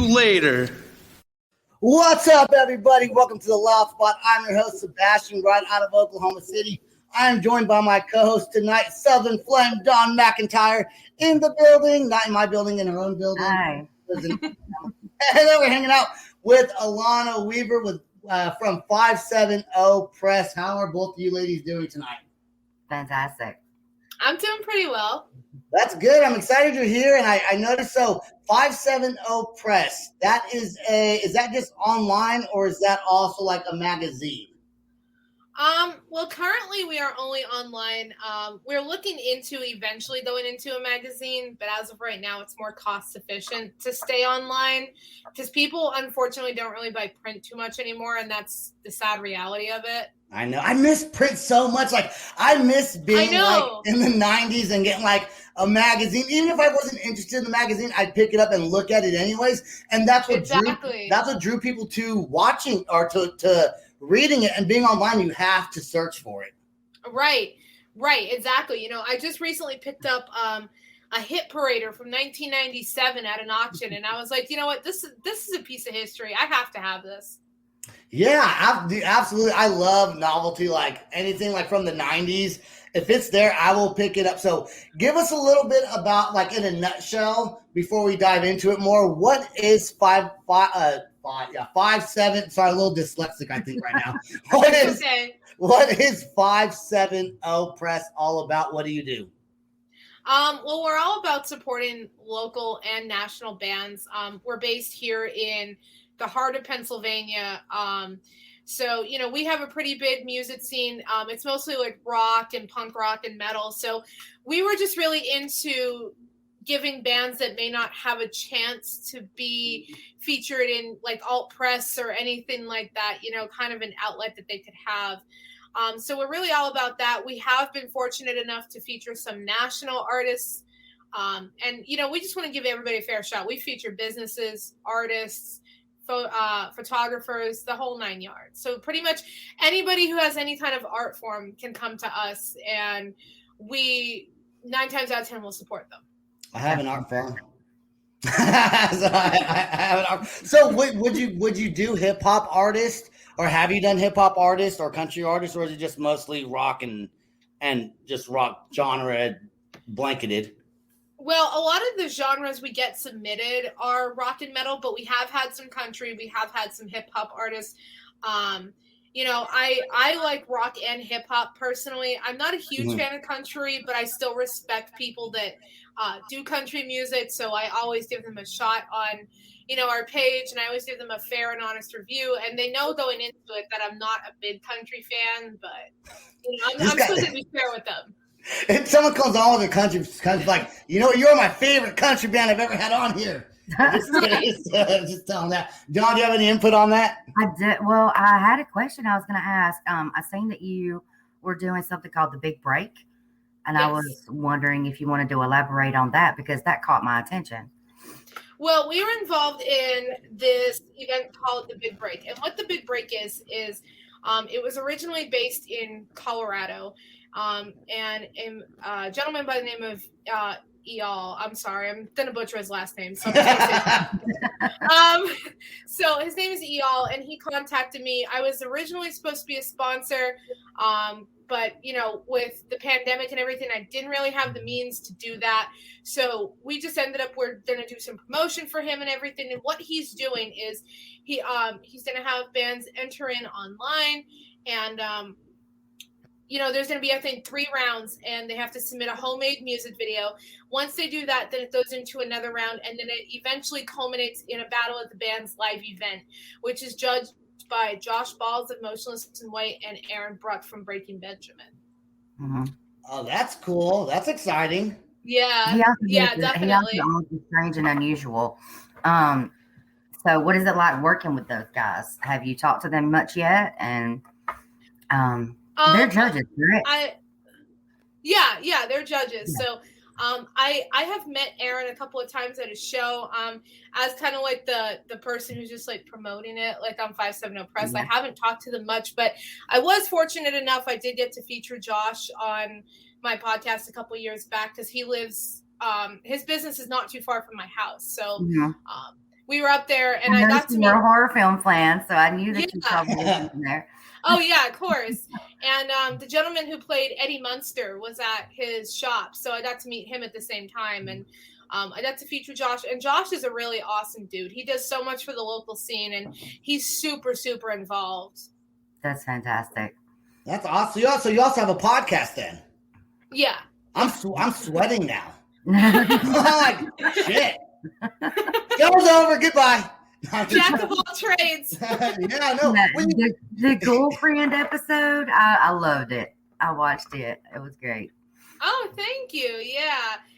later. What's up, everybody? Welcome to the Loud Spot. I'm your host, Sebastian, right out of Oklahoma City. I am joined by my co-host tonight, Southern Flame Dawn McIntyre, in the building, not in my building, in her own building. Hi. And then we're hanging out with Alonna Weaver from 570 Press. How are both of you ladies doing tonight? Fantastic. I'm doing pretty well. That's good. I'm excited you're here. And I noticed, so 570 Press, is that just online, or is that also like a magazine? Well, currently we are only online. We're looking into eventually going into a magazine, but as of right now, it's more cost efficient to stay online because people unfortunately don't really buy print too much anymore. And that's the sad reality of it. I know. I miss print so much. Like, I miss being like in the 90s and getting like a magazine. Even if I wasn't interested in the magazine, I'd pick it up and look at it anyways. And that's what drew people to watching or to reading it. And being online, you have to search for it. Right, exactly. You know, I just recently picked up a hit parader from 1997 at an auction, and I was like, you know what, this is a piece of history. I have to have this. Yeah, absolutely. I love novelty, like anything like from the 90s. If it's there, I will pick it up. So give us a little bit about, like, in a nutshell, before we dive into it more, what is 570? Sorry, a little dyslexic, I think, right now. What is 570 Press all about? What do you do? Well, we're all about supporting local and national bands. We're based here in the heart of Pennsylvania. So, you know, we have a pretty big music scene. It's mostly like rock and punk rock and metal. So we were just really into giving bands that may not have a chance to be featured in like alt press or anything like that, you know, kind of an outlet that they could have. So we're really all about that. We have been fortunate enough to feature some national artists. And, you know, we just want to give everybody a fair shot. We feature businesses, artists, photographers, the whole 9 yards. So pretty much anybody who has any kind of art form can come to us, and we 9 times out of 10 will support them. I have an art form. So I have an art. So would you do hip hop artist, or have you done hip hop artist or country artist, or is it just mostly rock and just rock genre blanketed? Well, a lot of the genres we get submitted are rock and metal, but we have had some country. We have had some hip hop artists. You know, I like rock and hip hop personally. I'm not a huge fan of country, but I still respect people that do country music. So I always give them a shot on, you know, our page, and I always give them a fair and honest review. And they know going into it that I'm not a big country fan, but you know, I'm supposed to be fair with them. If someone comes on with a country like, you know, you're my favorite country band I've ever had on here. Just tell them that. John, do you have any input on that? I did. Well, I had a question I was going to ask. I seen that you were doing something called the Big Break, and yes. I was wondering if you wanted to elaborate on that, because that caught my attention. Well, we were involved in this event called the Big Break, and what the Big Break is it was originally based in Colorado. And a gentleman by the name of Eyal, I'm sorry, I'm going to butcher his last name. So, so his name is Eyal, and he contacted me. I was originally supposed to be a sponsor, but, you know, with the pandemic and everything, I didn't really have the means to do that. So we just ended up, we're going to do some promotion for him and everything. And what he's doing is he's going to have bands enter in online, and you know, there's going to be, I think, 3 rounds, and they have to submit a homemade music video. Once they do that, then it goes into another round, and then it eventually culminates in a battle at the band's live event, which is judged by Josh Balls of Motionless in White and Aaron Bruck from Breaking Benjamin. Mm-hmm. Oh, that's cool. That's exciting. Yeah, definitely. He also strange and unusual. So what is it like working with those guys? Have you talked to them much yet? And they're judges, right? Yeah, they're judges. Yeah. So I have met Aaron a couple of times at a show as kind of like the person who's just like promoting it, like on 570 Press. Yeah. I haven't talked to them much, but I was fortunate enough. I did get to feature Josh on my podcast a couple of years back, because he lives his business is not too far from my house. So we were up there, and I got to meet. You're a horror film fan, so I knew that you probably was in there. Oh yeah, of course. And the gentleman who played Eddie Munster was at his shop, so I got to meet him at the same time, and I got to feature Josh. And Josh is a really awesome dude. He does so much for the local scene, and he's super, super involved. That's fantastic. That's awesome. So you also have a podcast then? Yeah. I'm sweating now. Like, shit. Show's over. Goodbye. Jack of all trades. Yeah, no. The girlfriend episode, I loved it. I watched it. It was great. Oh, thank you.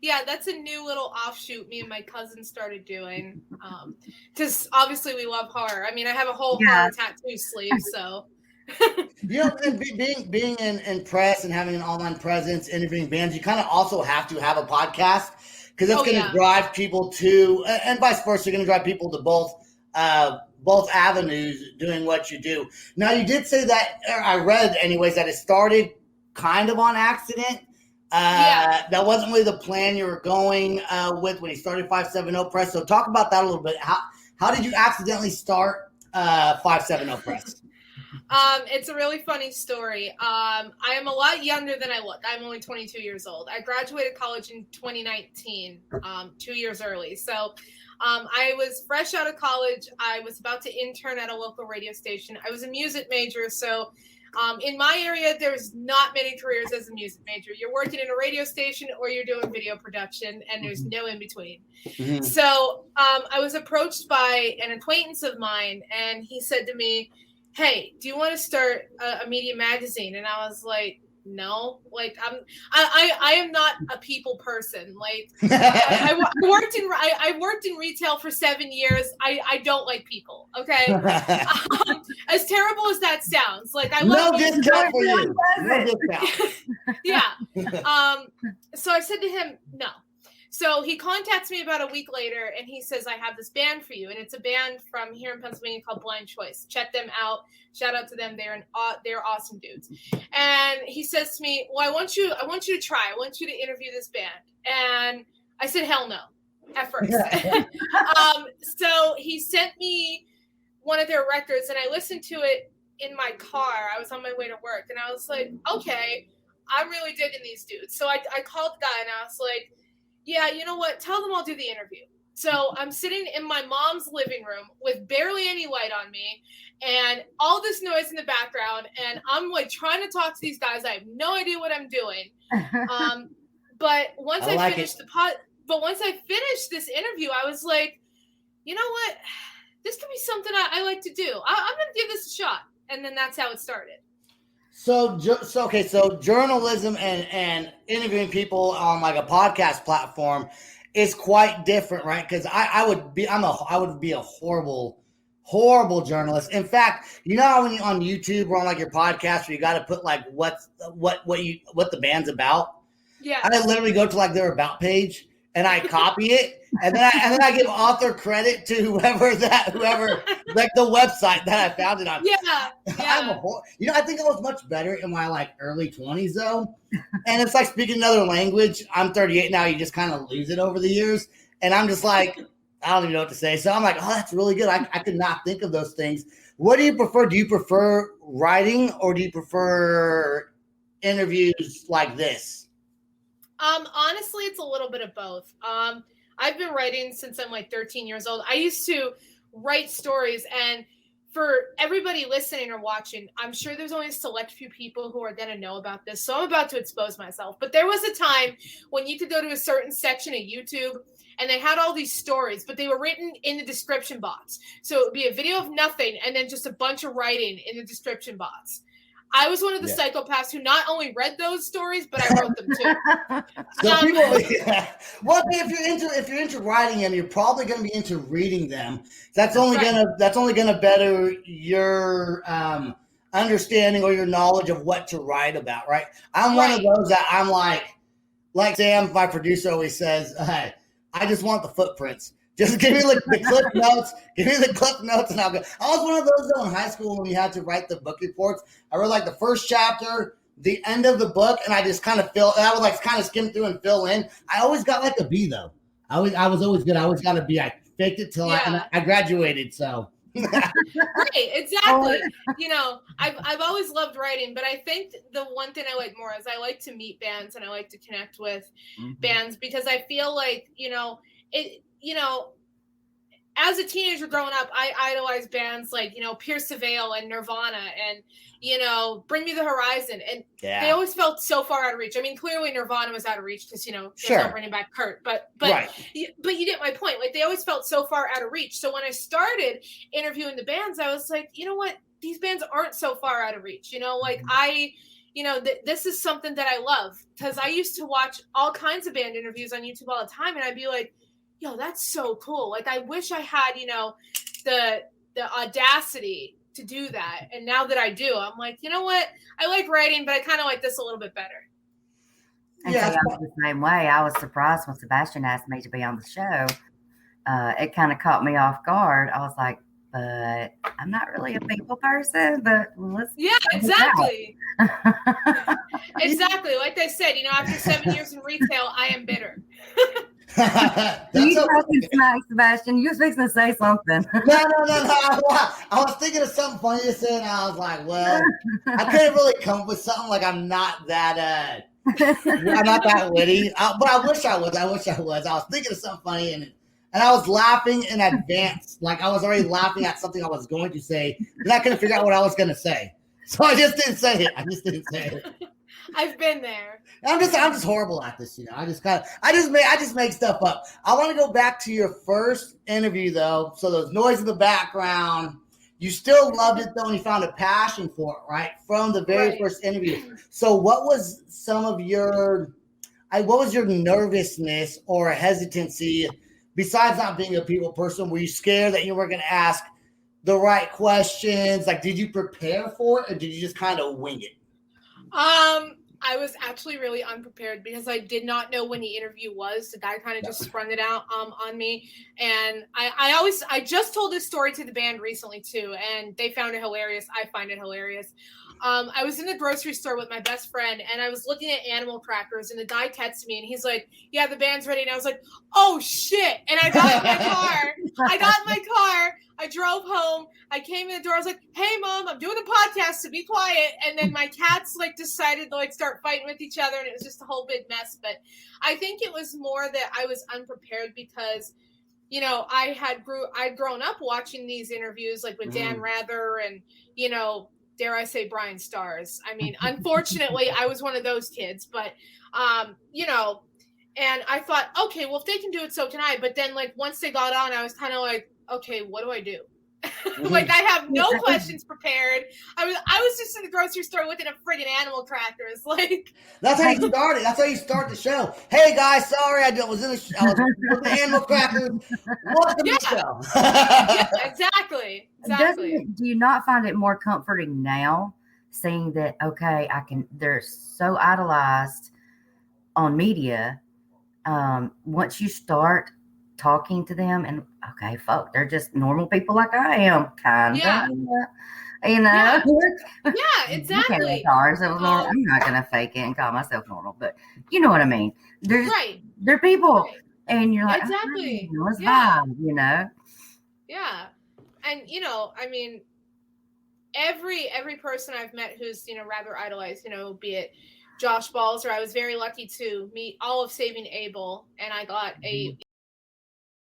Yeah, that's a new little offshoot me and my cousin started doing. Because obviously we love horror. I mean, I have a whole horror tattoo sleeve, so. And being in press and having an online presence, interviewing bands, you kind of also have to have a podcast because it's going to drive people to, and vice versa, you're going to drive people to both avenues doing what you do. Now, you did say that, or I read anyways, that it started kind of on accident. That wasn't really the plan you were going with when you started 570 Press. So talk about that a little bit. How did you accidentally start 570 Press? It's a really funny story. I am a lot younger than I look. I'm only 22 years old. I graduated college in 2019, 2 years early. So I was fresh out of college. I was about to intern at a local radio station. I was a music major. So in my area, there's not many careers as a music major. You're working in a radio station or you're doing video production, and there's no in between. Mm-hmm. So I was approached by an acquaintance of mine, and he said to me, "Hey, do you want to start a media magazine?" And I was like, "No, like I am not a people person. Like I worked in retail for 7 years. I don't like people. Okay, as terrible as that sounds, like I love no discount for you. No discount. Yeah. So I said to him, no. So he contacts me about a week later, and he says, "I have this band for you, and it's a band from here in Pennsylvania called Blind Choice. Check them out. Shout out to them. They're awesome dudes." And he says to me, "Well, I want you to try. I want you to interview this band." And I said, "Hell no," at first. So he sent me one of their records, and I listened to it in my car. I was on my way to work, and I was like, "Okay, I'm really digging these dudes." So I called the guy, and I was like, "Yeah, you know what? Tell them I'll do the interview." So I'm sitting in my mom's living room with barely any light on me and all this noise in the background. And I'm like trying to talk to these guys. I have no idea what I'm doing. But once I finished this interview, I was like, you know what? This could be something I like to do. I'm going to give this a shot. And then that's how it started. So journalism and interviewing people on like a podcast platform is quite different, right? Because I would be a horrible journalist. In fact, you know how when you on YouTube or on like your podcast where you got to put like what the band's about. Yeah. I literally go to like their about page and I copy it, and then I give author credit to whoever like the website that I found it on. Yeah. I think I was much better in my like early 20s though, and it's like speaking another language. I'm 38 now. You just kind of lose it over the years, and I'm just like I don't even know what to say. So I'm like, oh, that's really good. I could not think of those things. What do you prefer? Do you prefer writing or do you prefer interviews like this? Honestly, it's a little bit of both. I've been writing since I'm like 13 years old. I used to write stories, and for everybody listening or watching, I'm sure there's only a select few people who are going to know about this. So I'm about to expose myself. But there was a time when you could go to a certain section of YouTube and they had all these stories, but they were written in the description box. So it would be a video of nothing and then just a bunch of writing in the description box. I was one of the psychopaths who not only read those stories, but I wrote them too. So well, if you're into writing them, you're probably going to be into reading them. That's only gonna better your understanding or your knowledge of what to write about, right? I'm one of those that I'm like Sam, my producer, always says, "Hey, I just want the footprints. Just give me like the clip notes. Give me the clip notes, and I'll go." I was one of those though in high school when we had to write the book reports. I read like the first chapter, the end of the book, and I just kind of I would like kind of skim through and fill in. I always got like a B though. I was always good. I always got a B. I faked it till I graduated. So. Right, exactly. You know, I've always loved writing, but I think the one thing I like more is I like to meet bands and I like to connect with bands, because I feel like, as a teenager growing up, I idolized bands like, Pierce the Veil and Nirvana and, Bring Me the Horizon. And they always felt so far out of reach. I mean, clearly Nirvana was out of reach because, they're not bringing back Kurt. But you get my point. Like, they always felt so far out of reach. So when I started interviewing the bands, I was like, you know what? These bands aren't so far out of reach. This is something that I love, because I used to watch all kinds of band interviews on YouTube all the time. And I'd be like, yo, that's so cool. Like, I wish I had, the audacity to do that. And now that I do, I'm like, you know what? I like writing, but I kind of like this a little bit better. And I was the same way. I was surprised when Sebastian asked me to be on the show. It kind of caught me off guard. I was like, but I'm not really a people person, but let's. Yeah, exactly. Exactly. Like I said, after 7 years in retail, I am bitter. You talking smack, Sebastian? You was fixing to say something. No. I was thinking of something funny to say, and I was like, well, I couldn't really come up with something. Like, I'm not that witty. But I wish I was. I was thinking of something funny, and I was laughing in advance. Like, I was already laughing at something I was going to say, and I couldn't figure out what I was going to say. So I just didn't say it. I've been there. I'm just horrible at this, I just make stuff up. I want to go back to your first interview though. So there's noise in the background. You still loved it though, and you found a passion for it, right? From the very first interview. So what was your nervousness or hesitancy besides not being a people person? Were you scared that you were going to ask the right questions? Like, did you prepare for it, or did you just kind of wing it? I was actually really unprepared because I did not know when the interview was. The guy kind of just sprung it out on me. And I just told this story to the band recently too, and they found it hilarious. I find it hilarious. I was in the grocery store with my best friend, and I was looking at animal crackers, and the guy texted me, and he's like, yeah, the band's ready. And I was like, oh shit. And I got in my car. I drove home. I came in the door. I was like, hey mom, I'm doing a podcast, so be quiet. And then my cats decided to start fighting with each other, and it was just a whole big mess. But I think it was more that I was unprepared because, I'd grown up watching these interviews with Dan Rather and, dare I say, Brian Stars. I mean, unfortunately, I was one of those kids, but, and I thought, okay, well, if they can do it, so can I. But then, once they got on, I was kind of like, okay, what do I do? I have no questions prepared. I was just in the grocery store looking at friggin' animal crackers. That's how you started. That's how you start the show. Hey guys, sorry, I was with the animal crackers. Welcome to the show. Yeah, exactly. Do you not find it more comforting now, seeing that they're so idolized on media? Once you start talking to them and they're just normal people like I am, kind of. Yeah. Yeah, exactly. I'm not gonna fake it and call myself normal, but you know what I mean. They're people, and you're like, exactly. Let's vibe, Yeah, and I mean, every person I've met who's rather idolized, be it Josh Balls, or I was very lucky to meet all of Saving Abel, and I got a